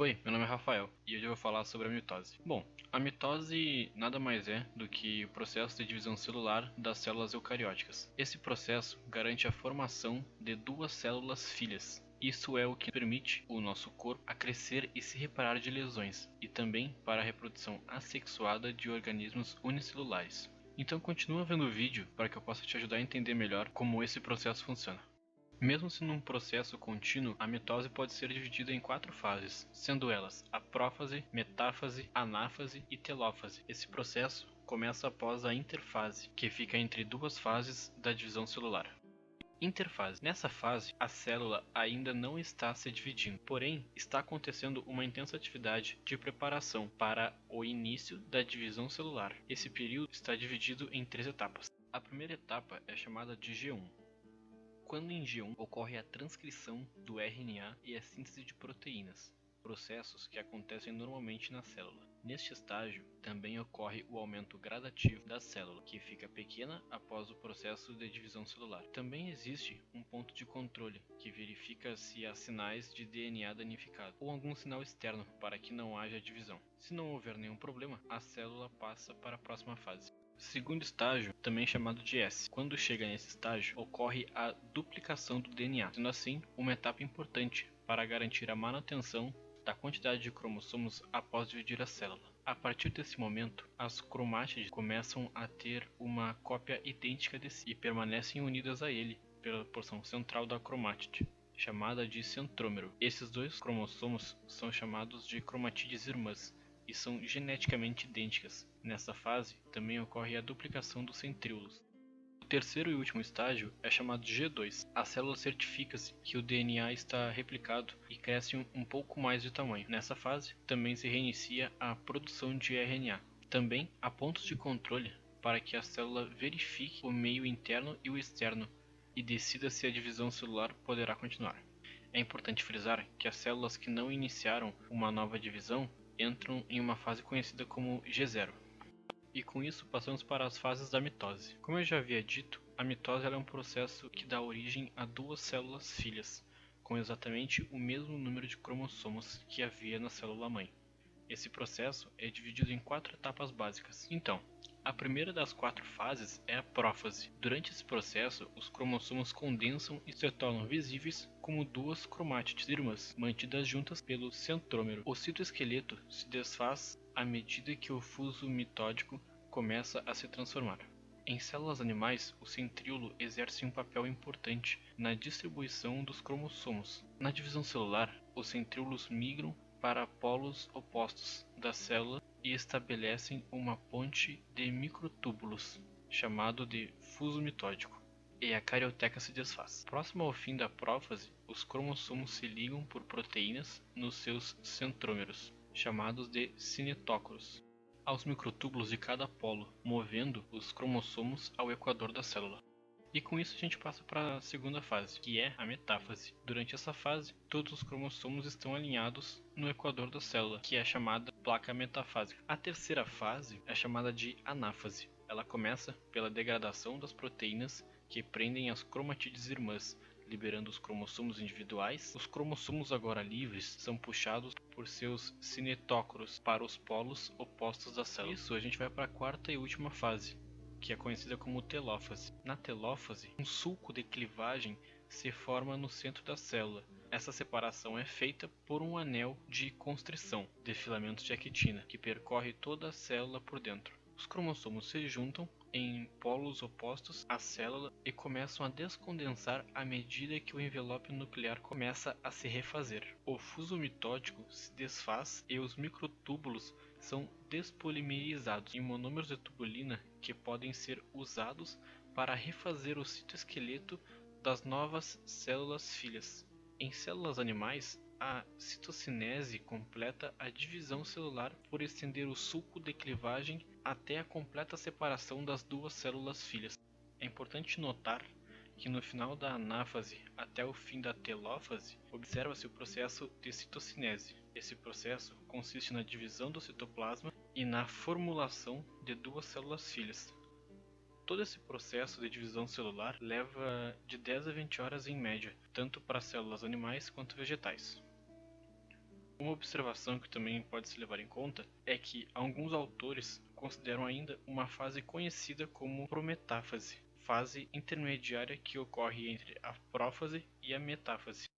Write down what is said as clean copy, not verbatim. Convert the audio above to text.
Oi, meu nome é Rafael e hoje eu vou falar sobre a mitose. Bom, a mitose nada mais é do que o processo de divisão celular das células eucarióticas. Esse processo garante a formação de duas células filhas. Isso é o que permite o nosso corpo a crescer e se reparar de lesões, e também para a reprodução assexuada de organismos unicelulares. Então continua vendo o vídeo para que eu possa te ajudar a entender melhor como esse processo funciona. Mesmo sendo um processo contínuo, a mitose pode ser dividida em 4 fases, sendo elas a prófase, metáfase, anáfase e telófase. Esse processo começa após a interfase, que fica entre duas fases da divisão celular. Interfase. Nessa fase, a célula ainda não está se dividindo, porém está acontecendo uma intensa atividade de preparação para o início da divisão celular. Esse período está dividido em 3 etapas. A primeira etapa é chamada de G1. Quando em G1 ocorre a transcrição do RNA e a síntese de proteínas, processos que acontecem normalmente na célula. Neste estágio, também ocorre o aumento gradativo da célula, que fica pequena após o processo de divisão celular. Também existe um ponto de controle, que verifica se há sinais de DNA danificado, ou algum sinal externo para que não haja divisão. Se não houver nenhum problema, a célula passa para a próxima fase. Segundo estágio, também chamado de S. Quando chega nesse estágio, ocorre a duplicação do DNA, sendo assim uma etapa importante para garantir a manutenção da quantidade de cromossomos após dividir a célula. A partir desse momento, as cromátides começam a ter uma cópia idêntica de si e permanecem unidas a ele pela porção central da cromátide, chamada de centrômero. Esses dois cromossomos são chamados de cromatídeas irmãs e são geneticamente idênticas. Nessa fase, também ocorre a duplicação dos centríolos. O terceiro e último estágio é chamado de G2. A célula certifica-se que o DNA está replicado e cresce um pouco mais de tamanho. Nessa fase, também se reinicia a produção de RNA. Também há pontos de controle para que a célula verifique o meio interno e o externo e decida se a divisão celular poderá continuar. É importante frisar que as células que não iniciaram uma nova divisão entram em uma fase conhecida como G0. E com isso passamos para as fases da mitose. Como eu já havia dito, a mitose é um processo que dá origem a duas células filhas, com exatamente o mesmo número de cromossomos que havia na célula-mãe. Esse processo é dividido em 4 etapas básicas. Então, a primeira das 4 fases é a prófase. Durante esse processo, os cromossomos condensam e se tornam visíveis como duas cromátides irmãs, mantidas juntas pelo centrômero. O citoesqueleto se desfaz à medida que o fuso mitótico começa a se transformar. Em células animais, o centríolo exerce um papel importante na distribuição dos cromossomos. Na divisão celular, os centríolos migram para polos opostos da célula e estabelecem uma ponte de microtúbulos, chamado de fuso mitótico, e a carioteca se desfaz. Próximo ao fim da prófase, os cromossomos se ligam por proteínas nos seus centrômeros, chamados de cinetócoros, aos microtúbulos de cada polo, movendo os cromossomos ao equador da célula. E com isso a gente passa para a segunda fase, que é a metáfase. Durante essa fase, todos os cromossomos estão alinhados no equador da célula, que é chamada placa metafásica. A terceira fase é chamada de anáfase. Ela começa pela degradação das proteínas que prendem as cromatídeas irmãs, liberando os cromossomos individuais. Os cromossomos agora livres são puxados por seus cinetócoros para os polos opostos da célula. Isso, a gente vai para a quarta e última fase, que é conhecida como telófase. Na telófase, um sulco de clivagem se forma no centro da célula. Essa separação é feita por um anel de constrição de filamentos de actina, que percorre toda a célula por dentro. Os cromossomos se juntam em polos opostos à célula e começam a descondensar à medida que o envelope nuclear começa a se refazer. O fuso mitótico se desfaz e os microtúbulos são despolimerizados em monômeros de tubulina que podem ser usados para refazer o citoesqueleto das novas células filhas. Em células animais, a citocinese completa a divisão celular por estender o sulco de clivagem até a completa separação das duas células filhas. É importante notar que no final da anáfase até o fim da telófase, observa-se o processo de citocinese. Esse processo consiste na divisão do citoplasma e na formulação de duas células filhas. Todo esse processo de divisão celular leva de 10 a 20 horas em média, tanto para células animais quanto vegetais. Uma observação que também pode se levar em conta é que alguns autores consideram ainda uma fase conhecida como prometáfase, fase intermediária que ocorre entre a prófase e a metáfase.